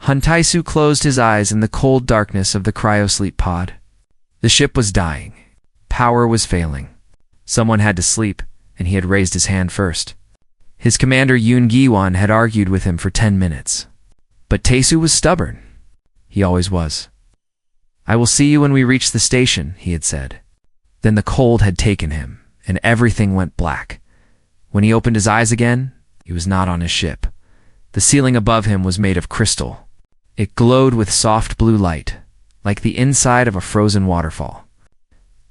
Huntaisu closed his eyes in the cold darkness of the cryosleep pod. The ship was dying. Power was failing. Someone had to sleep, and he had raised his hand first. His commander Yoon Gi-won had argued with him for 10 minutes. But Taesu was stubborn. He always was. "I will see you when we reach the station," he had said. Then the cold had taken him, and everything went black. When he opened his eyes again, he was not on his ship. The ceiling above him was made of crystal. It glowed with soft blue light, like the inside of a frozen waterfall.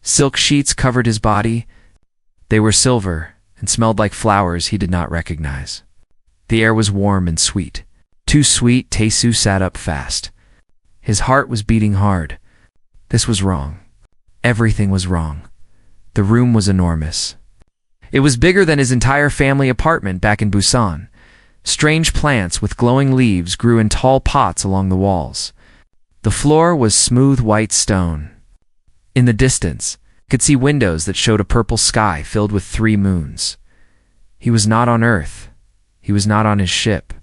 Silk sheets covered his body. They were silver and smelled like flowers he did not recognize. The air was warm and sweet. Too sweet, Taesu sat up fast. His heart was beating hard. This was wrong. Everything was wrong. The room was enormous. It was bigger than his entire family apartment back in Busan. Strange plants with glowing leaves grew in tall pots along the walls. The floor was smooth white stone. In the distance, he could see windows that showed a purple sky filled with 3 moons. He was not on Earth. He was not on his ship.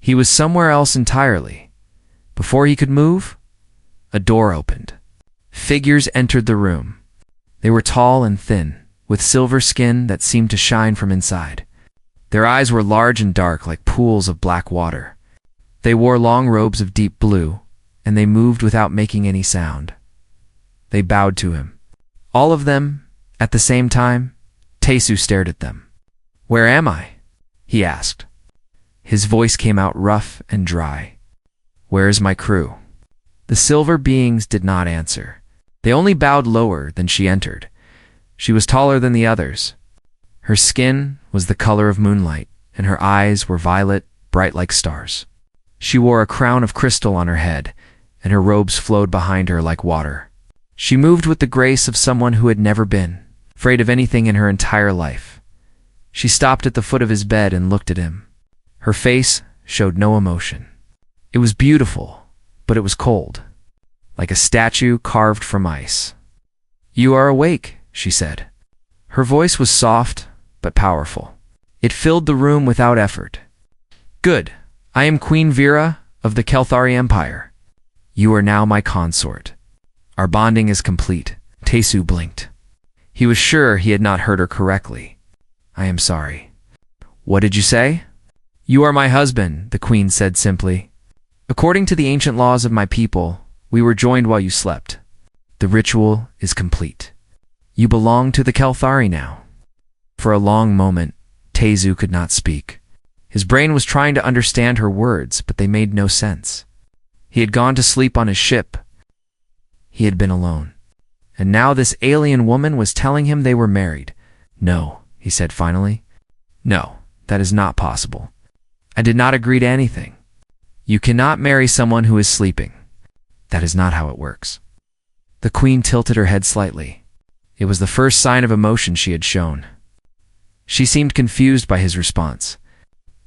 He was somewhere else entirely. Before he could move, a door opened. Figures entered the room. They were tall and thin, with silver skin that seemed to shine from inside. Their eyes were large and dark like pools of black water. They wore long robes of deep blue, and they moved without making any sound. They bowed to him. All of them, at the same time. Taesu stared at them. "Where am I?" he asked. His voice came out rough and dry. "Where is my crew?" The silver beings did not answer. They only bowed lower than she entered. She was taller than the others. Her skin was the color of moonlight, and her eyes were violet, bright like stars. She wore a crown of crystal on her head, and her robes flowed behind her like water. She moved with the grace of someone who had never been afraid of anything in her entire life. She stopped at the foot of his bed and looked at him. Her face showed no emotion. It was beautiful, but it was cold, like a statue carved from ice. "You are awake," she said. Her voice was soft, but powerful. It filled the room without effort. "Good. I am Queen Vera of the Kelthari Empire. You are now my consort. Our bonding is complete." Taesu blinked. He was sure he had not heard her correctly. "I am sorry." "What did you say?" "You are my husband," the queen said simply. "According to the ancient laws of my people, we were joined while you slept. The ritual is complete. You belong to the Kelthari now." For a long moment, Taesu could not speak. His brain was trying to understand her words, but they made no sense. He had gone to sleep on his ship. He had been alone. And now this alien woman was telling him they were married. "No," he said finally. "No, that is not possible. I did not agree to anything. You cannot marry someone who is sleeping. That is not how it works." The queen tilted her head slightly. It was the first sign of emotion she had shown. She seemed confused by his response.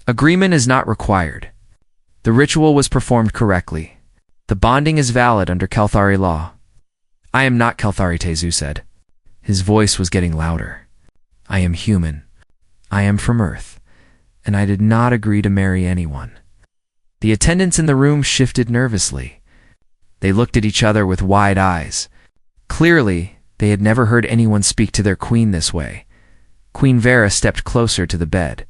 "Agreement is not required. The ritual was performed correctly. The bonding is valid under Kelthari law." "I am not Kelthari," Taesu said. His voice was getting louder. "I am human. I am from Earth, and I did not agree to marry anyone." The attendants in the room shifted nervously. They looked at each other with wide eyes. Clearly, they had never heard anyone speak to their queen this way. Queen Vera stepped closer to the bed.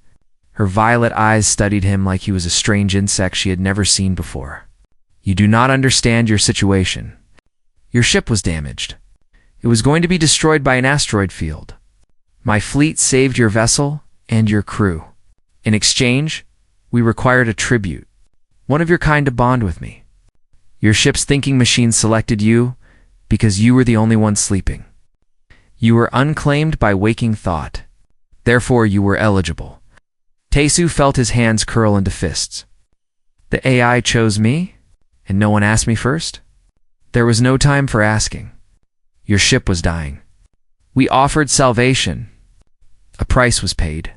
Her violet eyes studied him like he was a strange insect she had never seen before. "You do not understand your situation. Your ship was damaged. It was going to be destroyed by an asteroid field. My fleet saved your vessel and your crew. In exchange, we required a tribute, one of your kind to bond with me. Your ship's thinking machine selected you because you were the only one sleeping. You were unclaimed by waking thought. Therefore, you were eligible." Taesu felt his hands curl into fists. "The AI chose me, and no one asked me first?" "There was no time for asking. Your ship was dying. We offered salvation. A price was paid.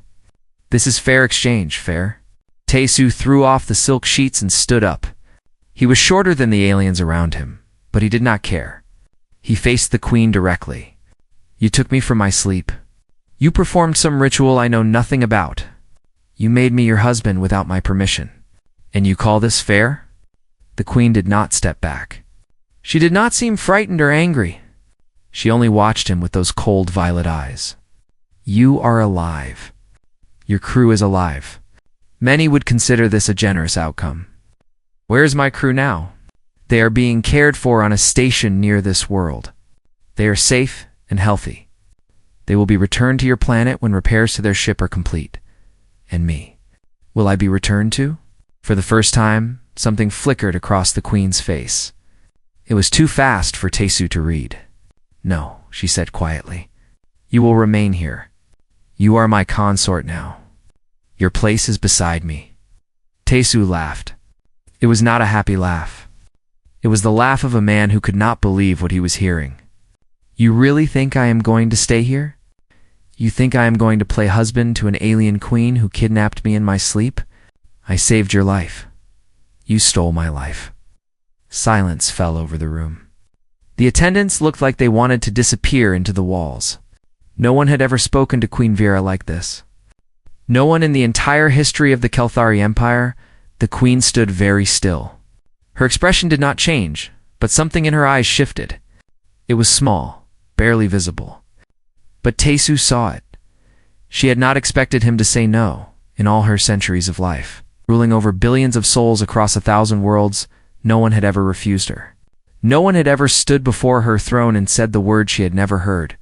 This is fair exchange, fair?" Taesu threw off the silk sheets and stood up. He was shorter than the aliens around him, but he did not care. He faced the queen directly. "You took me from my sleep. You performed some ritual I know nothing about. You made me your husband without my permission. And you call this fair?" The queen did not step back. She did not seem frightened or angry. She only watched him with those cold violet eyes. You are alive. Your crew is alive. Many would consider this a generous outcome. Where is my crew now? They are being cared for on a station near this world. They are safe and healthy. They will be returned to your planet when repairs to their ship are complete. And me. Will I be returned to? For the first time, something flickered across the queen's face. It was too fast for Taesu to read. No, she said quietly. You will remain here. You are my consort now. Your place is beside me. Taesu laughed. It was not a happy laugh. It was the laugh of a man who could not believe what he was hearing. You really think I am going to stay here? You think I am going to play husband to an alien queen who kidnapped me in my sleep? I saved your life. You stole my life. Silence fell over the room. The attendants looked like they wanted to disappear into the walls. No one had ever spoken to Queen Vera like this. No one in the entire history of the Kelthari Empire. The queen stood very still. Her expression did not change, but something in her eyes shifted. It was small, barely visible. But Taesu saw it. She had not expected him to say no in all her centuries of life. Ruling over billions of souls across 1,000 worlds, no one had ever refused her. No one had ever stood before her throne and said the word she had never heard.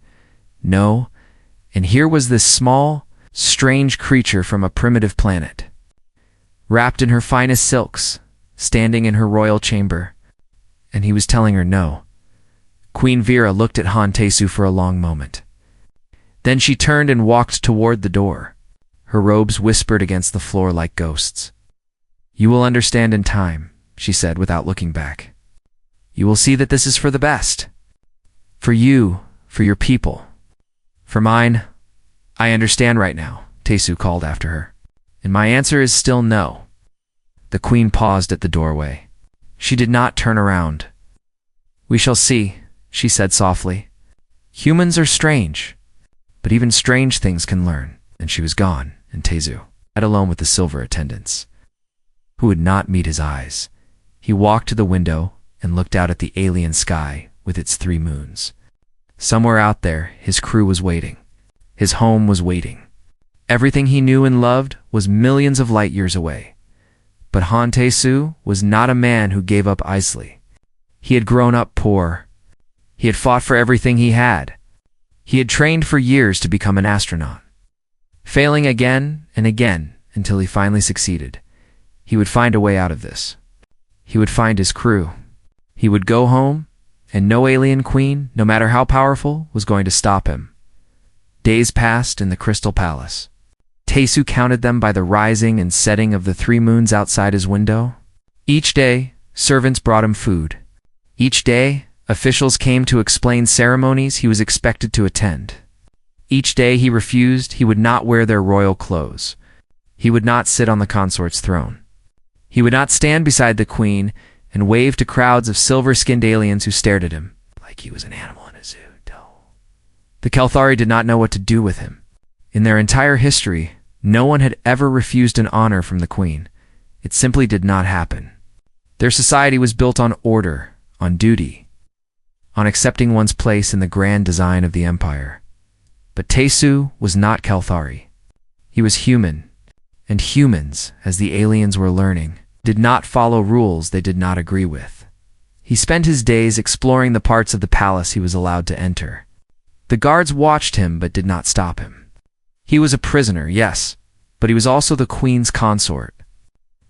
No, and here was this small, strange creature from a primitive planet. Wrapped in her finest silks, standing in her royal chamber, and he was telling her no. Queen Vera looked at Han Taesu for a long moment. Then she turned and walked toward the door. Her robes whispered against the floor like ghosts. You will understand in time, she said without looking back. You will see that this is for the best. For you, for your people. For mine, I understand right now, Taesu called after her. And my answer is still no. The queen paused at the doorway. She did not turn around. We shall see, she said softly. Humans are strange, but even strange things can learn. And she was gone, and Taesu sat alone with the silver attendants, who would not meet his eyes. He walked to the window and looked out at the alien sky with its 3 moons. Somewhere out there, his crew was waiting. His home was waiting. Everything he knew and loved was millions of light years away. But Han Taesu was not a man who gave up easily. He had grown up poor. He had fought for everything he had. He had trained for years to become an astronaut, failing again and again until he finally succeeded. He would find a way out of this. He would find his crew. He would go home, and no alien queen, no matter how powerful, was going to stop him. Days passed in the Crystal Palace. Taesu counted them by the rising and setting of the 3 moons outside his window. Each day, servants brought him food. Each day, officials came to explain ceremonies he was expected to attend. Each day he refused. He would not wear their royal clothes. He would not sit on the consort's throne. He would not stand beside the queen and wave to crowds of silver-skinned aliens who stared at him like he was an animal in a zoo. The Kelthari did not know what to do with him. In their entire history, no one had ever refused an honor from the queen. It simply did not happen. Their society was built on order, on duty, on accepting one's place in the grand design of the empire. But Taesu was not Kelthari. He was human, and humans, as the aliens were learning, did not follow rules they did not agree with. He spent his days exploring the parts of the palace he was allowed to enter. The guards watched him but did not stop him. He was a prisoner, yes, but he was also the queen's consort.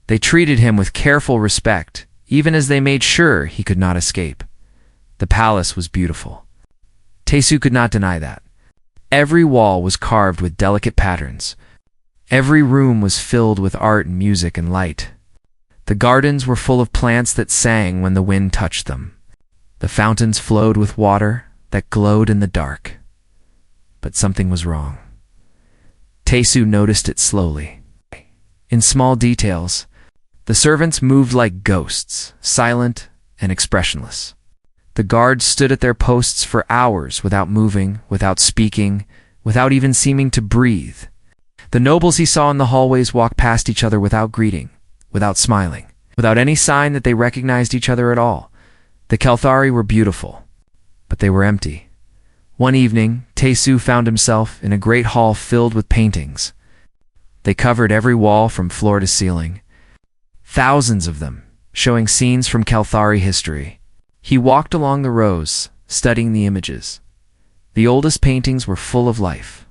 They treated him with careful respect, even as they made sure he could not escape. The palace was beautiful. Taesu could not deny that. Every wall was carved with delicate patterns. Every room was filled with art and music and light. The gardens were full of plants that sang when the wind touched them. The fountains flowed with water that glowed in the dark. But something was wrong. Taesu noticed it slowly. In small details, the servants moved like ghosts, silent and expressionless. The guards stood at their posts for hours without moving, without speaking, without even seeming to breathe. The nobles he saw in the hallways walked past each other without greeting, without smiling. without any sign that they recognized each other at all. The Kelthari were beautiful, but they were empty. One evening, Taesu found himself in a great hall filled with paintings. They covered every wall from floor to ceiling. Thousands of them, showing scenes from Kelthari history. He walked along the rows, studying the images. The oldest paintings were full of life.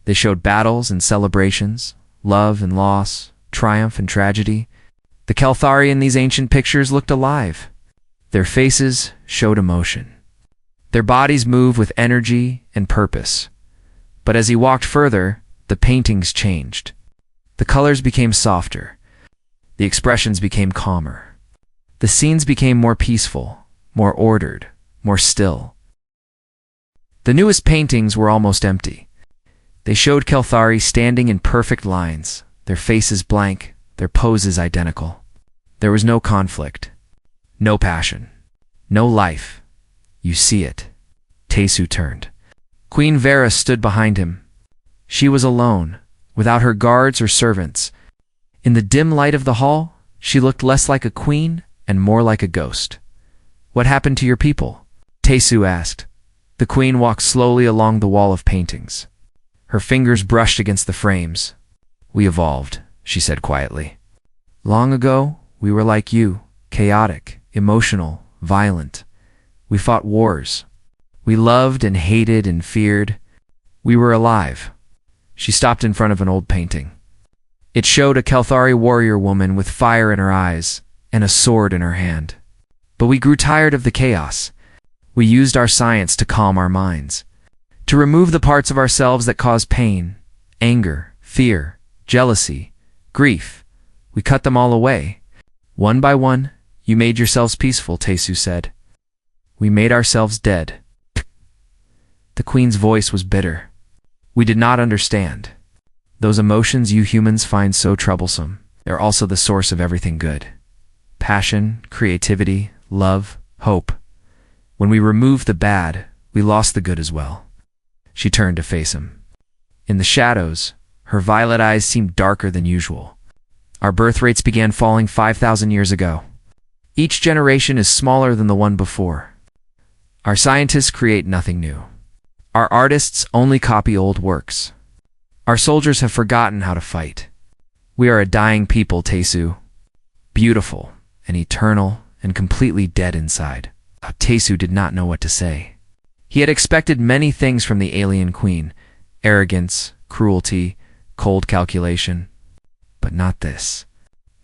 They showed battles and celebrations, love and loss, triumph and tragedy. The Kelthari in these ancient pictures looked alive. Their faces showed emotion. Their bodies moved with energy and purpose. But as he walked further, the paintings changed. The colors became softer. The expressions became calmer. The scenes became more peaceful, more ordered, more still. The newest paintings were almost empty. They showed Kelthari standing in perfect lines, their faces blank, their poses identical. There was no conflict, no passion, no life. You see it. Taesu turned. Queen Vera stood behind him. She was alone, without her guards or servants. In the dim light of the hall, she looked less like a queen and more like a ghost. "What happened to your people?" Taesu asked. The queen walked slowly along the wall of paintings. Her fingers brushed against the frames. "We evolved," she said quietly. "Long ago, we were like you, chaotic, emotional, violent. We fought wars. We loved and hated and feared. We were alive." She stopped in front of an old painting. It showed a Kelthari warrior woman with fire in her eyes and a sword in her hand. But we grew tired of the chaos. We used our science to calm our minds, to remove the parts of ourselves that cause pain, anger, fear, jealousy, grief. We cut them all away. One by one, you made yourselves peaceful, Taesu said. We made ourselves dead. The queen's voice was bitter. We did not understand. Those emotions you humans find so troublesome, they're also the source of everything good. Passion, creativity, love, hope. When we removed the bad, we lost the good as well. She turned to face him. In the shadows, her violet eyes seemed darker than usual. Our birth rates began falling 5,000 years ago. Each generation is smaller than the one before. Our scientists create nothing new. Our artists only copy old works. Our soldiers have forgotten how to fight. We are a dying people, Taesu. Beautiful and eternal and completely dead inside. Taesu did not know what to say. He had expected many things from the alien queen: arrogance, cruelty, cold calculation. But not this.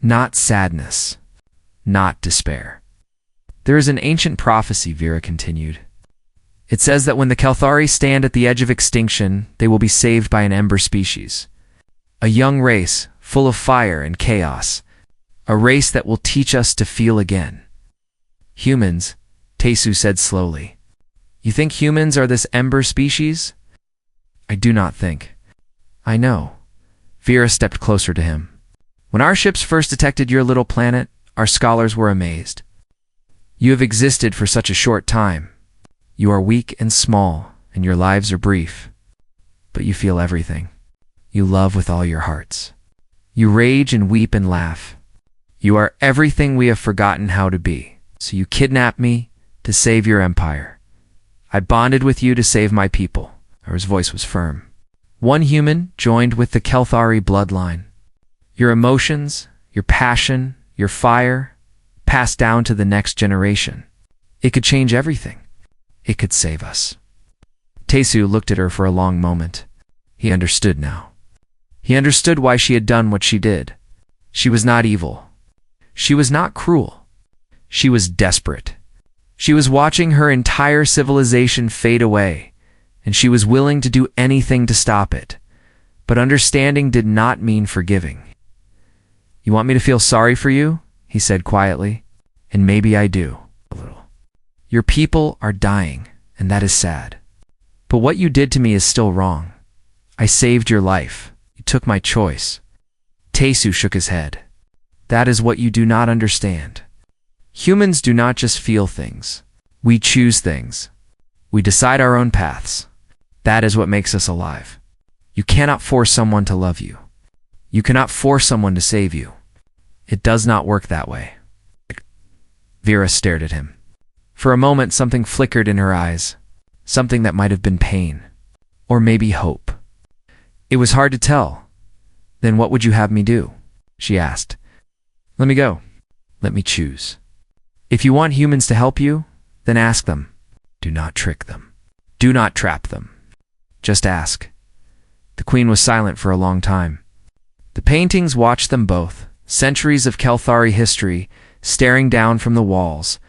Not sadness. Not despair. There is an ancient prophecy, Vera continued. It says that when the Kelthari stand at the edge of extinction, they will be saved by an ember species. A young race, full of fire and chaos. A race that will teach us to feel again. Humans, Taesu said slowly. You think humans are this ember species? I do not think. I know. Vera stepped closer to him. When our ships first detected your little planet, our scholars were amazed. You have existed for such a short time. You are weak and small, and your lives are brief. But you feel everything. You love with all your hearts. You rage and weep and laugh. You are everything we have forgotten how to be. So you kidnapped me to save your empire. I bonded with you to save my people. His voice was firm. One human joined with the Kelthari bloodline. Your emotions, your passion, your fire, passed down to the next generation. It could change everything. It could save us. Taesu looked at her for a long moment. He understood now. He understood why she had done what she did. She was not evil. She was not cruel. She was desperate. She was watching her entire civilization fade away, and she was willing to do anything to stop it. But understanding did not mean forgiving. You want me to feel sorry for you? He said quietly. And maybe I do, a little. Your people are dying, and that is sad. But what you did to me is still wrong. I saved your life. You took my choice. Taesu shook his head. That is what you do not understand. Humans do not just feel things. We choose things. We decide our own paths. That is what makes us alive. You cannot force someone to love you. You cannot force someone to save you. It does not work that way. Vera stared at him. For a moment, something flickered in her eyes, something that might have been pain, or maybe hope. It was hard to tell. Then what would you have me do? She asked. Let me go. Let me choose. If you want humans to help you, then ask them. Do not trick them. Do not trap them. Just ask. The queen was silent for a long time. The paintings watched them both, centuries of Kelthari history, staring down from the walls.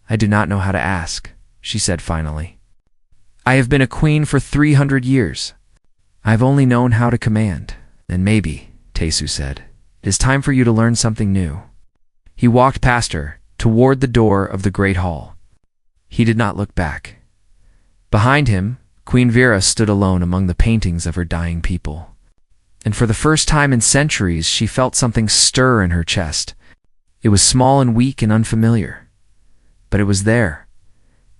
I do not know how to ask, she said finally. I have been a queen for 300 years. I have only known how to command. Then maybe, Tesu said, it is time for you to learn something new. He walked past her, toward the door of the great hall. He did not look back. Behind him, Queen Vera stood alone among the paintings of her dying people. And for the first time in centuries, she felt something stir in her chest. It was small and weak and unfamiliar. But it was there,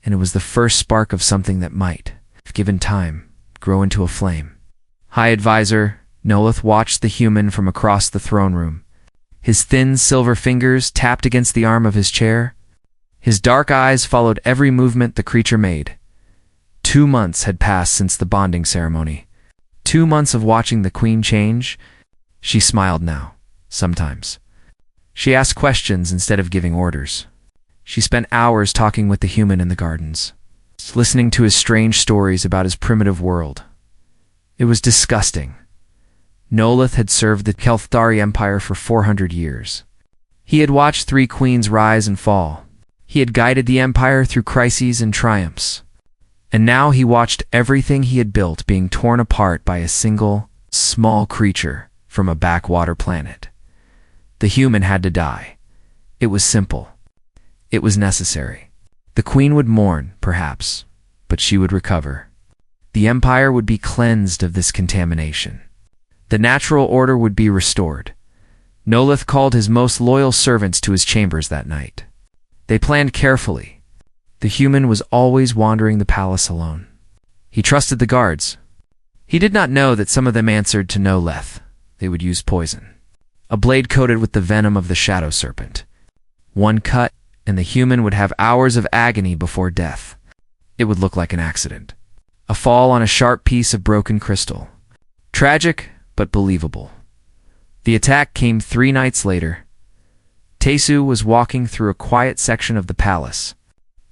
and it was the first spark of something that might, if given time, grow into a flame. High Advisor Nolith watched the human from across the throne room. His thin silver fingers tapped against the arm of his chair. His dark eyes followed every movement the creature made. 2 months had passed since the bonding ceremony. 2 months of watching the queen change. She smiled now, sometimes. She asked questions instead of giving orders. She spent hours talking with the human in the gardens, listening to his strange stories about his primitive world. It was disgusting. Nolith had served the Kelthari Empire for 400 years. He had watched 3 queens rise and fall. He had guided the empire through crises and triumphs. And now he watched everything he had built being torn apart by a single, small creature from a backwater planet. The human had to die. It was simple. It was necessary. The queen would mourn, perhaps, but she would recover. The empire would be cleansed of this contamination. The natural order would be restored. Nolith called his most loyal servants to his chambers that night. They planned carefully. The human was always wandering the palace alone. He trusted the guards. He did not know that some of them answered to no leth. They would use poison. A blade coated with the venom of the shadow serpent. One cut, and the human would have hours of agony before death. It would look like an accident. A fall on a sharp piece of broken crystal. Tragic, but believable. The attack came 3 nights later. Tesu was walking through a quiet section of the palace.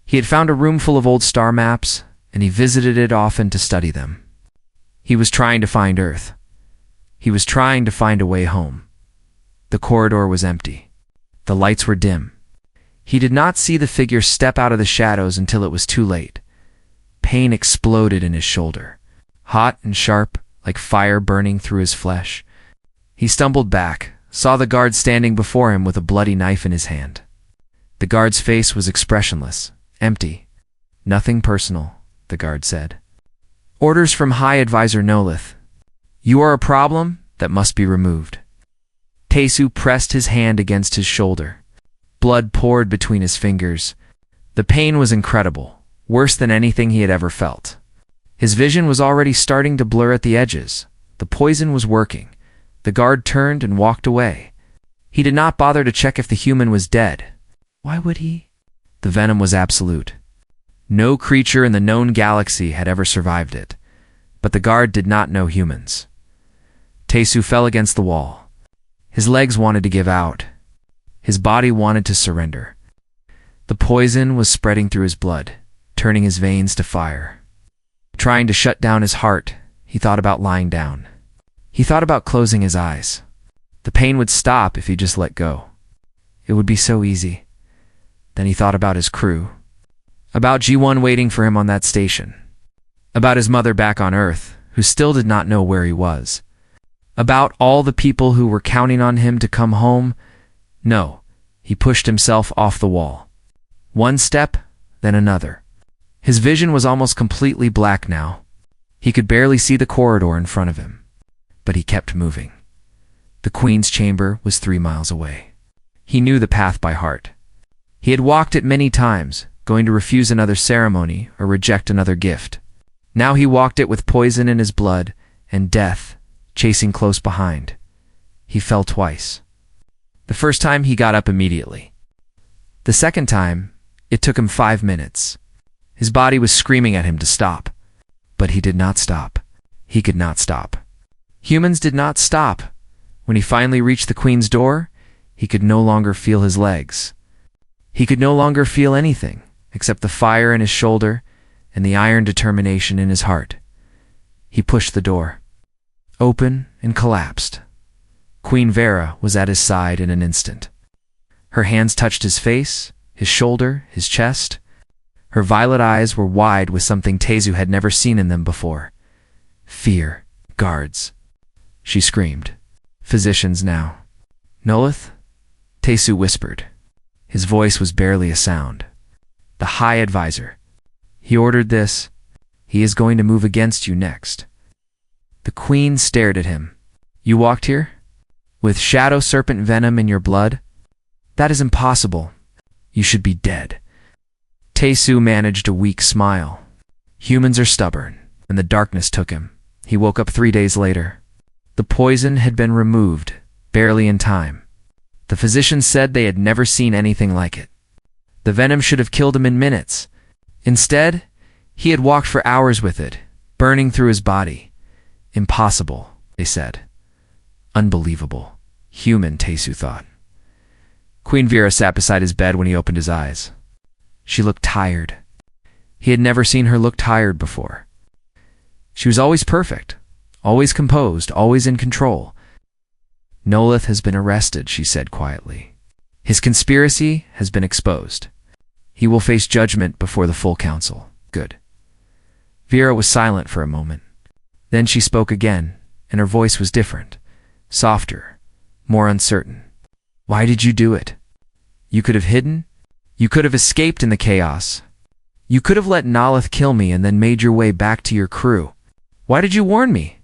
He had found a room full of old star maps, and he visited it often to study them. He was trying to find Earth. He was trying to find a way home. The corridor was empty. The lights were dim. He did not see the figure step out of the shadows until it was too late. Pain exploded in his shoulder, hot and sharp, like fire burning through his flesh. He stumbled back, saw the guard standing before him with a bloody knife in his hand. The guard's face was expressionless, empty. Nothing personal, the guard said. Orders from High Advisor Nolith. You are a problem that must be removed. Tesu pressed his hand against his shoulder. Blood poured between his fingers. The pain was incredible, worse than anything he had ever felt. His vision was already starting to blur at the edges. The poison was working. The guard turned and walked away. He did not bother to check if the human was dead. Why would he? The venom was absolute. No creature in the known galaxy had ever survived it. But the guard did not know humans. Tesu fell against the wall. His legs wanted to give out. His body wanted to surrender. The poison was spreading through his blood, turning his veins to fire. Trying to shut down his heart, he thought about lying down. He thought about closing his eyes. The pain would stop if he just let go. It would be so easy. Then he thought about his crew. About G1 waiting for him on that station. About his mother back on Earth, who still did not know where he was. About all the people who were counting on him to come home. No, he pushed himself off the wall. One step, then another. His vision was almost completely black now. He could barely see the corridor in front of him. But he kept moving. The Queen's chamber was 3 miles away. He knew the path by heart. He had walked it many times, going to refuse another ceremony or reject another gift. Now he walked it with poison in his blood and death chasing close behind. He fell twice. The first time he got up immediately. The second time, it took him 5 minutes. His body was screaming at him to stop. But he did not stop. He could not stop. Humans did not stop. When he finally reached the Queen's door, he could no longer feel his legs. He could no longer feel anything except the fire in his shoulder and the iron determination in his heart. He pushed the door open and collapsed. Queen Vera was at his side in an instant. Her hands touched his face, his shoulder, his chest. Her violet eyes were wide with something Tezu had never seen in them before. Fear. Guards. She screamed. Physicians now. Nolith? Tezu whispered. His voice was barely a sound. The High Advisor. He ordered this. He is going to move against you next. The Queen stared at him. You walked here? With shadow serpent venom in your blood? That is impossible. You should be dead. Tezu managed a weak smile. Humans are stubborn, and the darkness took him. He woke up 3 days later. The poison had been removed, barely in time. The physicians said they had never seen anything like it. The venom should have killed him in minutes. Instead, he had walked for hours with it, burning through his body. Impossible, they said. Unbelievable. Human, Tezu thought. Queen Vera sat beside his bed when he opened his eyes. She looked tired. He had never seen her look tired before. She was always perfect, always composed, always in control. Nolith has been arrested, she said quietly. His conspiracy has been exposed. He will face judgment before the full council. Good. Vera was silent for a moment. Then she spoke again, and her voice was different, softer, more uncertain. Why did you do it? You could have hidden. You could have escaped in the chaos. You could have let Nolith kill me and then made your way back to your crew. Why did you warn me?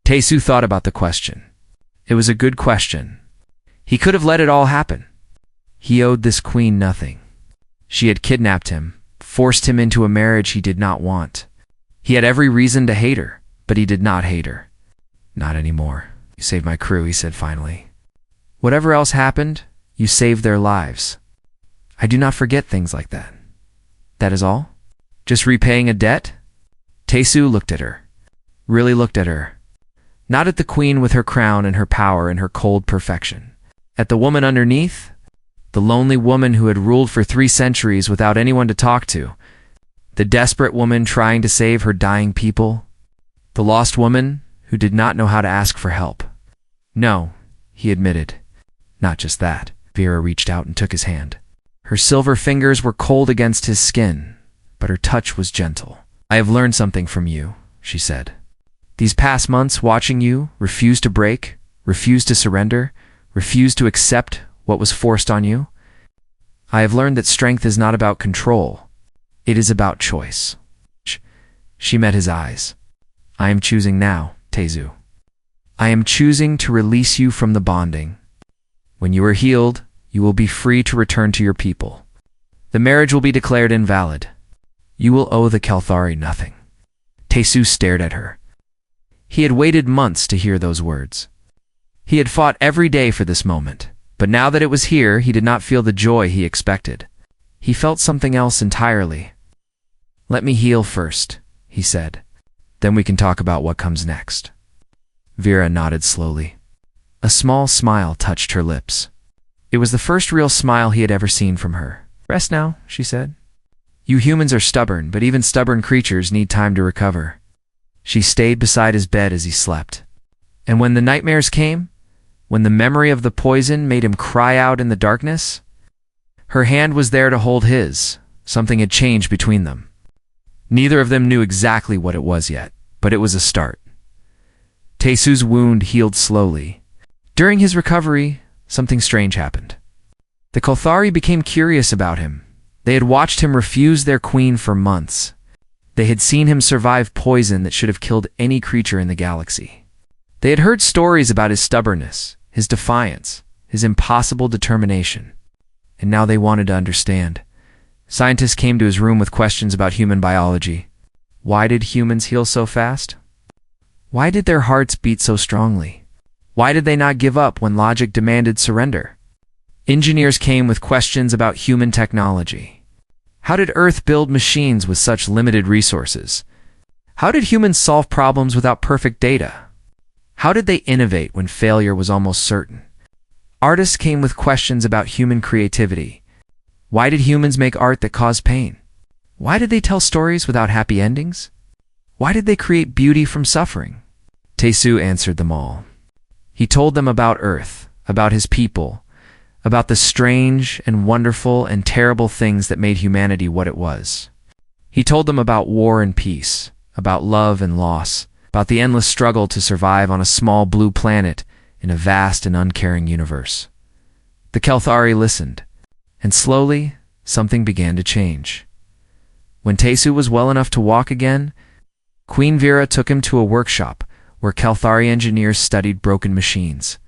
Tezu thought about the question. It was a good question. He could have let it all happen. He owed this queen nothing. She had kidnapped him, forced him into a marriage he did not want. He had every reason to hate her, but he did not hate her. Not anymore. You saved my crew, he said finally. Whatever else happened, you saved their lives. I do not forget things like that. That is all? Just repaying a debt? Tezu looked at her. Really looked at her. Not at the queen with her crown and her power and her cold perfection. At the woman underneath? The lonely woman who had ruled for 3 centuries without anyone to talk to. The desperate woman trying to save her dying people. The lost woman who did not know how to ask for help. No, he admitted. Not just that. Vera reached out and took his hand. Her silver fingers were cold against his skin, but her touch was gentle. I have learned something from you, she said. These past months watching you refuse to break, refuse to surrender, refuse to accept what was forced on you. I have learned that strength is not about control. It is about choice. She met his eyes. I am choosing now, Tezu. I am choosing to release you from the bonding. When you are healed, you will be free to return to your people. The marriage will be declared invalid. You will owe the Kelthari nothing. Tezu stared at her. He had waited months to hear those words. He had fought every day for this moment, but now that it was here, he did not feel the joy he expected. He felt something else entirely. Let me heal first, he said. Then we can talk about what comes next. Vera nodded slowly. A small smile touched her lips. It was the first real smile he had ever seen from her. Rest now, she said. You humans are stubborn, but even stubborn creatures need time to recover. She stayed beside his bed as he slept. And when the nightmares came, when the memory of the poison made him cry out in the darkness, her hand was there to hold his. Something had changed between them. Neither of them knew exactly what it was yet, but it was a start. Tezu's wound healed slowly. During his recovery, something strange happened. The Kelthari became curious about him. They had watched him refuse their queen for months. They had seen him survive poison that should have killed any creature in the galaxy. They had heard stories about his stubbornness, his defiance, his impossible determination. And now they wanted to understand. Scientists came to his room with questions about human biology. Why did humans heal so fast? Why did their hearts beat so strongly? Why did they not give up when logic demanded surrender? Engineers came with questions about human technology. How did Earth build machines with such limited resources? How did humans solve problems without perfect data? How did they innovate when failure was almost certain? Artists came with questions about human creativity. Why did humans make art that caused pain? Why did they tell stories without happy endings? Why did they create beauty from suffering? Taesu answered them all. He told them about Earth, about his people, about the strange and wonderful and terrible things that made humanity what it was. He told them about war and peace, about love and loss, about the endless struggle to survive on a small blue planet in a vast and uncaring universe. The Kelthari listened, and slowly something began to change. When Taesu was well enough to walk again, Queen Vera took him to a workshop where Kelthari engineers studied broken machines.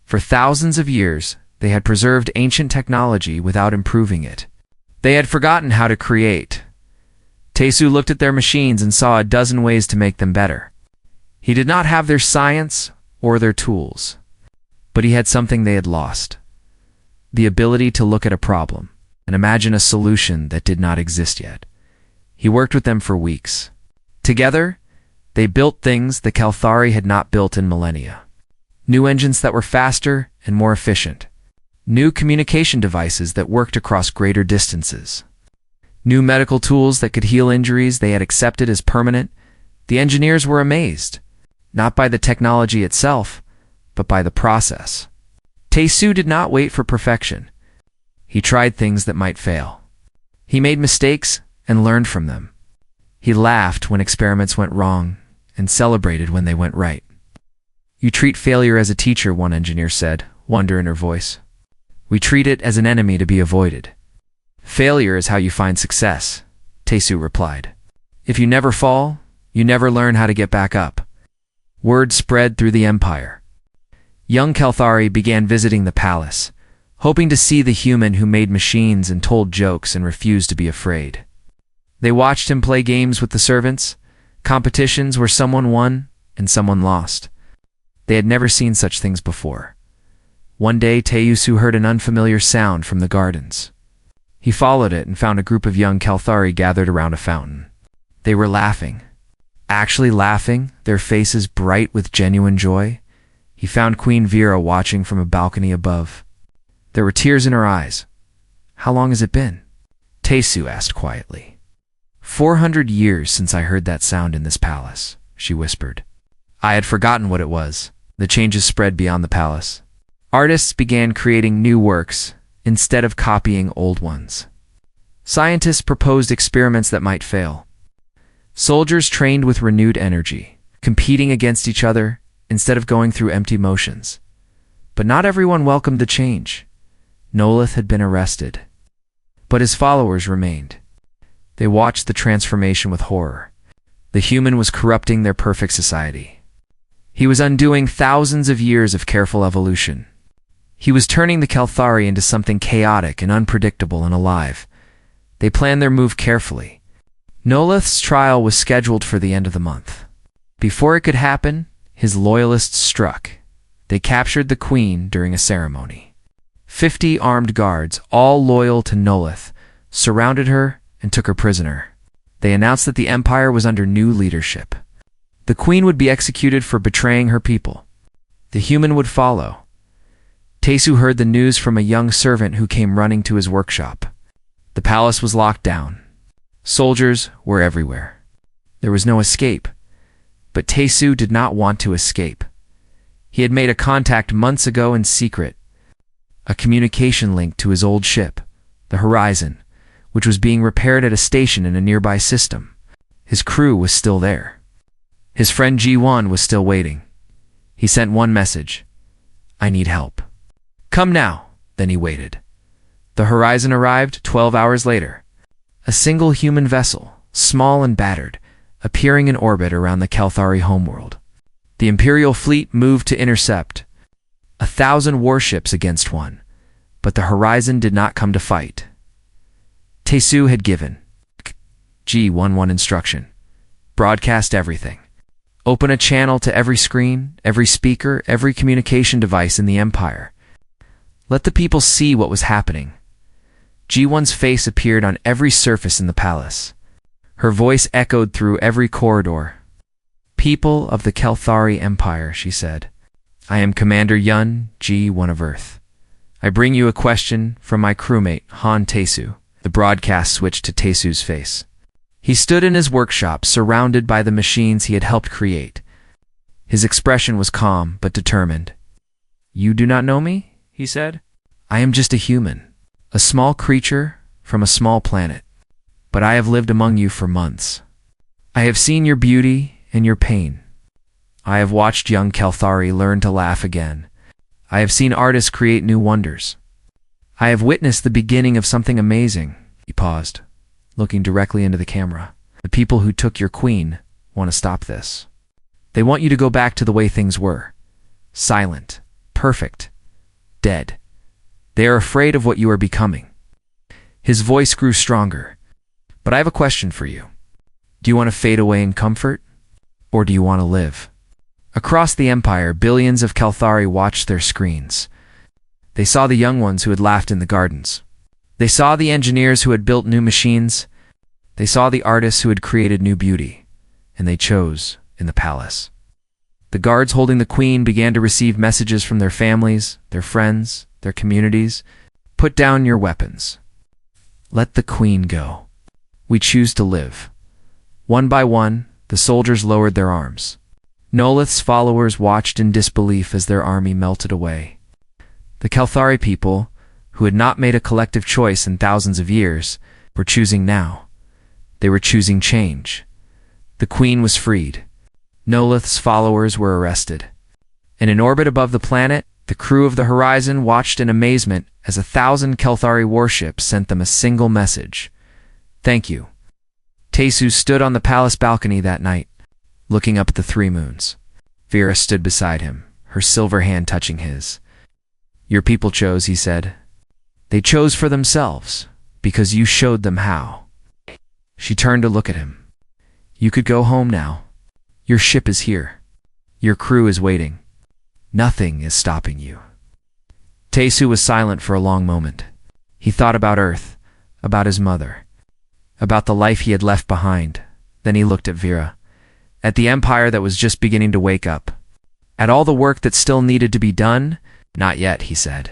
For thousands of years, they had preserved ancient technology without improving it. They had forgotten how to create. Taesu looked at their machines and saw a dozen ways to make them better. He did not have their science or their tools, but he had something they had lost: the ability to look at a problem and imagine a solution that did not exist yet. He worked with them for weeks. Together, they built things the Kelthari had not built in millennia. New engines that were faster and more efficient. New communication devices that worked across greater distances. New medical tools that could heal injuries they had accepted as permanent. The engineers were amazed, not by the technology itself, but by the process. Taesu did not wait for perfection. He tried things that might fail. He made mistakes and learned from them. He laughed when experiments went wrong and celebrated when they went right. "You treat failure as a teacher," one engineer said, wonder in her voice. "We treat it as an enemy to be avoided." "Failure is how you find success," Taesu replied. "If you never fall, you never learn how to get back up." Word spread through the empire. Young Kelthari began visiting the palace, hoping to see the human who made machines and told jokes and refused to be afraid. They watched him play games with the servants, competitions where someone won and someone lost. They had never seen such things before. One day, Taesu heard an unfamiliar sound from the gardens. He followed it and found a group of young Kelthari gathered around a fountain. They were laughing. Actually laughing, their faces bright with genuine joy. He found Queen Vera watching from a balcony above. There were tears in her eyes. "How long has it been?" Taesu asked quietly. 400 years since I heard that sound in this palace," she whispered. I had forgotten what it was. The changes spread beyond the palace. Artists began creating new works instead of copying old ones. Scientists proposed experiments that might fail. Soldiers trained with renewed energy, competing against each other instead of going through empty motions. But not everyone welcomed the change. Nolith had been arrested, but his followers remained. They watched the transformation with horror. The human was corrupting their perfect society. He was undoing thousands of years of careful evolution. He was turning the Kelthari into something chaotic and unpredictable and alive. They planned their move carefully. Nolith's trial was scheduled for the end of the month. Before it could happen, his loyalists struck. They captured the queen during a ceremony. 50 armed guards, all loyal to Nolith, surrounded her and took her prisoner. They announced that the empire was under new leadership. The queen would be executed for betraying her people. The human would follow. Taesu heard the news from a young servant who came running to his workshop. The palace was locked down. Soldiers were everywhere. There was no escape. But Taesu did not want to escape. He had made a contact months ago in secret, a communication link to his old ship, the Horizon, which was being repaired at a station in a nearby system. His crew was still there. His friend G1 was still waiting. He sent one message: "I need help. Come now." Then he waited. The Horizon arrived 12 hours later. A single human vessel, small and battered, appearing in orbit around the Kelthari homeworld. The Imperial fleet moved to intercept. 1,000 warships against one, but the Horizon did not come to fight. Taesu had given G11 instruction: broadcast everything. Open a channel to every screen, every speaker, every communication device in the Empire. Let the people see what was happening. G1's face appeared on every surface in the palace. Her voice echoed through every corridor. People of the Kelthari Empire, she said. I am Commander Yun, G1 of Earth. I bring you a question from my crewmate, Han Tesu. The broadcast switched to Tesu's face. He stood in his workshop, surrounded by the machines he had helped create. His expression was calm but determined. You do not know me? He said. I am just a human, a small creature from a small planet. But I have lived among you for months. I have seen your beauty and your pain. I have watched young Kelthari learn to laugh again. I have seen artists create new wonders. I have witnessed the beginning of something amazing. He paused, looking directly into the camera. The people who took your queen want to stop this. They want you to go back to the way things were. Silent, perfect, dead. They are afraid of what you are becoming. His voice grew stronger. But I have a question for you. Do you want to fade away in comfort? Or do you want to live? Across the Empire, billions of Kelthari watched their screens. They saw the young ones who had laughed in the gardens. They saw the engineers who had built new machines. They saw the artists who had created new beauty. And they chose in the palace. The guards holding the queen began to receive messages from their families, their friends, their communities. Put down your weapons. Let the queen go. We choose to live. One by one, the soldiers lowered their arms. Nolith's followers watched in disbelief as their army melted away. The Kelthari people, who had not made a collective choice in thousands of years, were choosing now. They were choosing change. The queen was freed. Nolith's followers were arrested. And in orbit above the planet, the crew of the Horizon watched in amazement as 1,000 Kelthari warships sent them a single message. Thank you. Tesu stood on the palace balcony that night, looking up at the three moons. Vera stood beside him, her silver hand touching his. Your people chose, he said. They chose for themselves, because you showed them how. She turned to look at him. You could go home now. Your ship is here. Your crew is waiting. Nothing is stopping you. Tesu was silent for a long moment. He thought about Earth, about his mother, about the life he had left behind. Then he looked at Vera, at the Empire that was just beginning to wake up, at all the work that still needed to be done. Not yet, he said.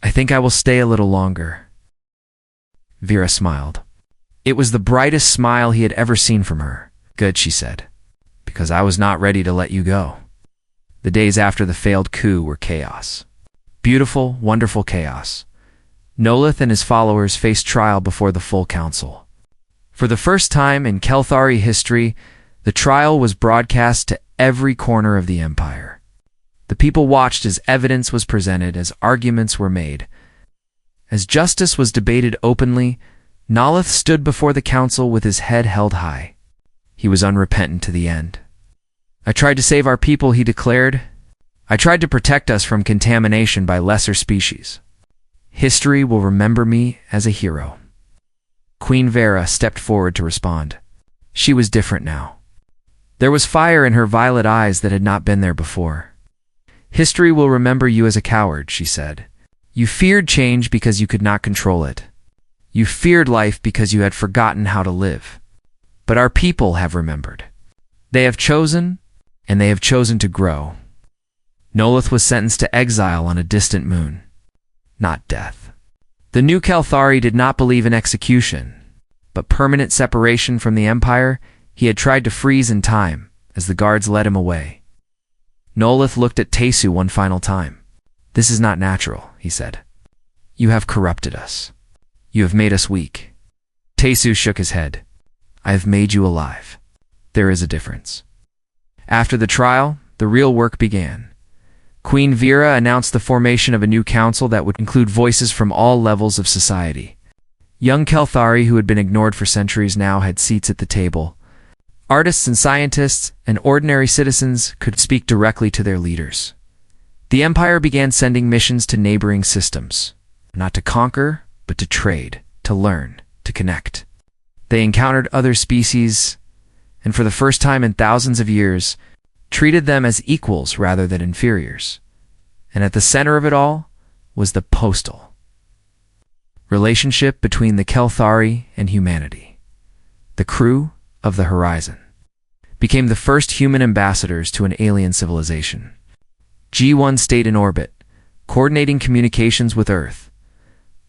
I think I will stay a little longer. Vera smiled. It was the brightest smile he had ever seen from her. Good, she said, because I was not ready to let you go. The days after the failed coup were chaos. Beautiful, wonderful chaos. Nolith and his followers faced trial before the full council. For the first time in Kelthari history, the trial was broadcast to every corner of the Empire. The people watched as evidence was presented, as arguments were made. As justice was debated openly, Nolith stood before the council with his head held high. He was unrepentant to the end. I tried to save our people, he declared. I tried to protect us from contamination by lesser species. History will remember me as a hero. Queen Vera stepped forward to respond. She was different now. There was fire in her violet eyes that had not been there before. History will remember you as a coward, she said. You feared change because you could not control it. You feared life because you had forgotten how to live. But our people have remembered. They have chosen, and they have chosen to grow. Nolith was sentenced to exile on a distant moon, not death. The new Kelthari did not believe in execution, but permanent separation from the Empire. He had tried to freeze in time as the guards led him away. Nolith looked at Tesu one final time. This is not natural, he said. You have corrupted us. You have made us weak. Tesu shook his head. I have made you alive. There is a difference. After the trial, the real work began. Queen Vera announced the formation of a new council that would include voices from all levels of society. Young Kelthari, who had been ignored for centuries, now had seats at the table. Artists and scientists and ordinary citizens could speak directly to their leaders. The Empire began sending missions to neighboring systems, not to conquer, but to trade, to learn, to connect. They encountered other species, and for the first time in thousands of years, treated them as equals rather than inferiors. And at the center of it all was the postal relationship between the Kelthari and humanity. The crew of the Horizon became the first human ambassadors to an alien civilization. G1 stayed in orbit, coordinating communications with Earth.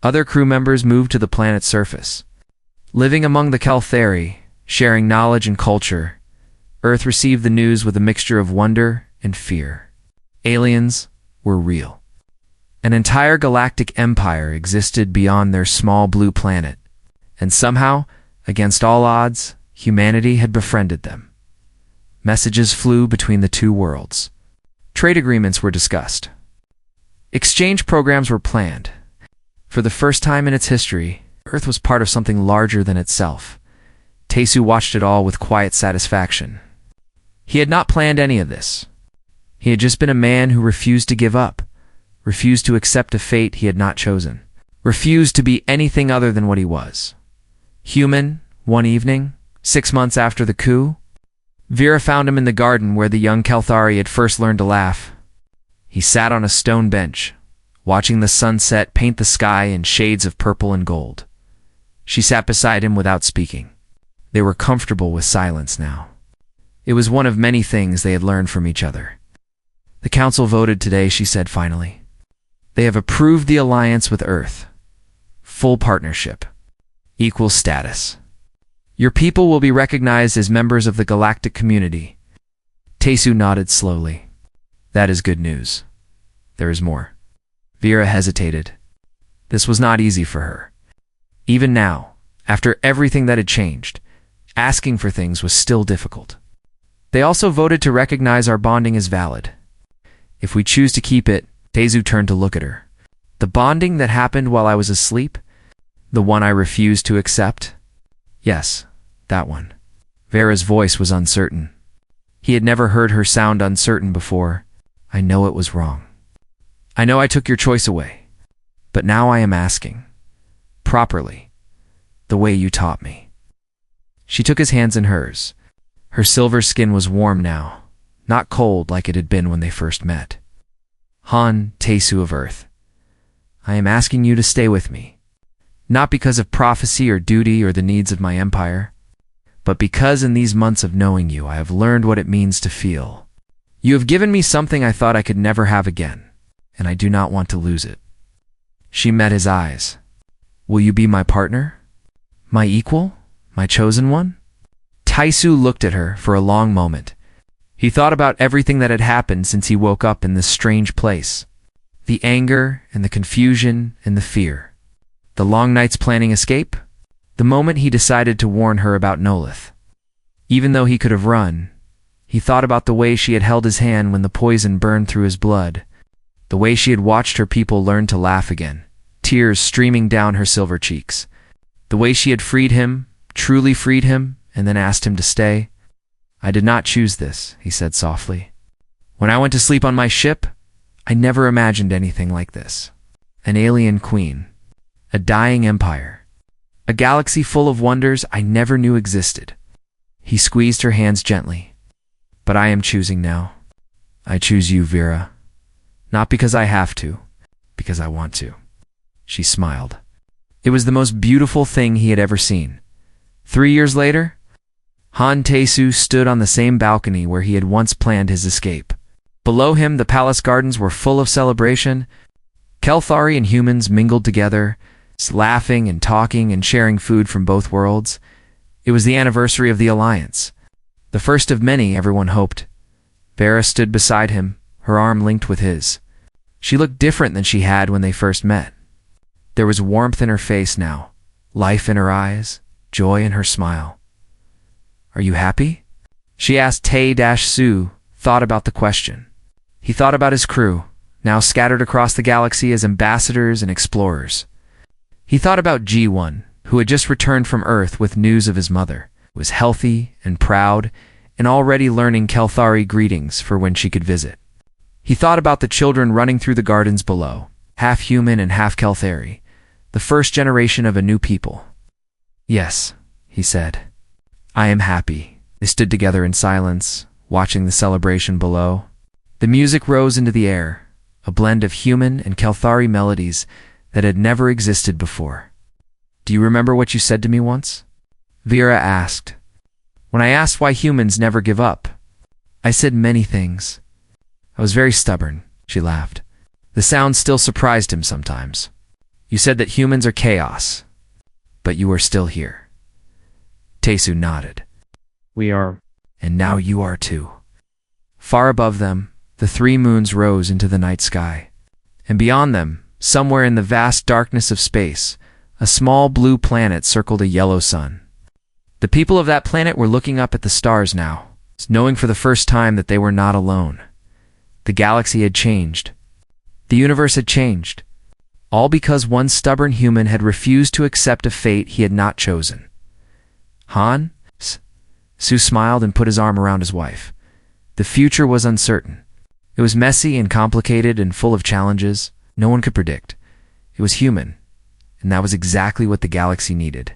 Other crew members moved to the planet's surface. Living among the Kelthari, sharing knowledge and culture, Earth received the news with a mixture of wonder and fear. Aliens were real. An entire galactic empire existed beyond their small blue planet, and somehow, against all odds, humanity had befriended them. Messages flew between the two worlds. Trade agreements were discussed. Exchange programs were planned. For the first time in its history, Earth was part of something larger than itself. Taesu watched it all with quiet satisfaction. He had not planned any of this. He had just been a man who refused to give up, refused to accept a fate he had not chosen, refused to be anything other than what he was. Human, one evening, 6 months after the coup, Vera found him in the garden where the young Kelthari had first learned to laugh. He sat on a stone bench, watching the sunset paint the sky in shades of purple and gold. She sat beside him without speaking. They were comfortable with silence now. It was one of many things they had learned from each other. The council voted today, she said finally. They have approved the alliance with Earth. Full partnership. Equal status. Your people will be recognized as members of the galactic community. Taesu nodded slowly. That is good news. There is more. Vera hesitated. This was not easy for her. Even now, after everything that had changed, asking for things was still difficult. They also voted to recognize our bonding as valid. If we choose to keep it, Taesu turned to look at her. The bonding that happened while I was asleep? The one I refused to accept? Yes, that one. Vera's voice was uncertain. He had never heard her sound uncertain before. I know it was wrong. I know I took your choice away. But now I am asking. Properly. The way you taught me. She took his hands in hers. Her silver skin was warm now, not cold like it had been when they first met. Han, Taesu of Earth, I am asking you to stay with me. Not because of prophecy or duty or the needs of my empire, but because in these months of knowing you I have learned what it means to feel. You have given me something I thought I could never have again, and I do not want to lose it. She met his eyes. Will you be my partner? My equal? My chosen one? Taesu looked at her for a long moment. He thought about everything that had happened since he woke up in this strange place. The anger and the confusion and the fear. The long nights planning escape. The moment he decided to warn her about Nolith. Even though he could have run, he thought about the way she had held his hand when the poison burned through his blood. The way she had watched her people learn to laugh again, tears streaming down her silver cheeks. The way she had freed him, truly freed him, and then asked him to stay. I did not choose this, he said softly. When I went to sleep on my ship, I never imagined anything like this. An alien queen. A dying empire. A galaxy full of wonders I never knew existed. He squeezed her hands gently. But I am choosing now. I choose you, Vera. Not because I have to, because I want to. She smiled. It was the most beautiful thing he had ever seen. 3 years later, Han Taesu stood on the same balcony where he had once planned his escape. Below him, the palace gardens were full of celebration. Kelthari and humans mingled together, laughing and talking and sharing food from both worlds. It was the anniversary of the alliance. The first of many, everyone hoped. Vera stood beside him, her arm linked with his. She looked different than she had when they first met. There was warmth in her face now, life in her eyes, joy in her smile. Are you happy? She asked. Tae-Su thought about the question. He thought about his crew, now scattered across the galaxy as ambassadors and explorers. He thought about G1, who had just returned from Earth with news of his mother, was healthy and proud, and already learning Kelthari greetings for when she could visit. He thought about the children running through the gardens below, half human and half Kelthari, the first generation of a new people. Yes, he said. I am happy. They stood together in silence, watching the celebration below. The music rose into the air, a blend of human and Kelthari melodies that had never existed before. "Do you remember what you said to me once?" Vera asked. "When I asked why humans never give up, I said many things. I was very stubborn," she laughed. The sound still surprised him sometimes. "You said that humans are chaos, but you are still here." Tesu nodded. "We are." "And now you are too." Far above them, the three moons rose into the night sky. And beyond them, somewhere in the vast darkness of space, a small blue planet circled a yellow sun. The people of that planet were looking up at the stars now, knowing for the first time that they were not alone. The galaxy had changed. The universe had changed. All because one stubborn human had refused to accept a fate he had not chosen. "Han?" Sue smiled and put his arm around his wife. The future was uncertain. It was messy and complicated and full of challenges no one could predict. It was human, and that was exactly what the galaxy needed.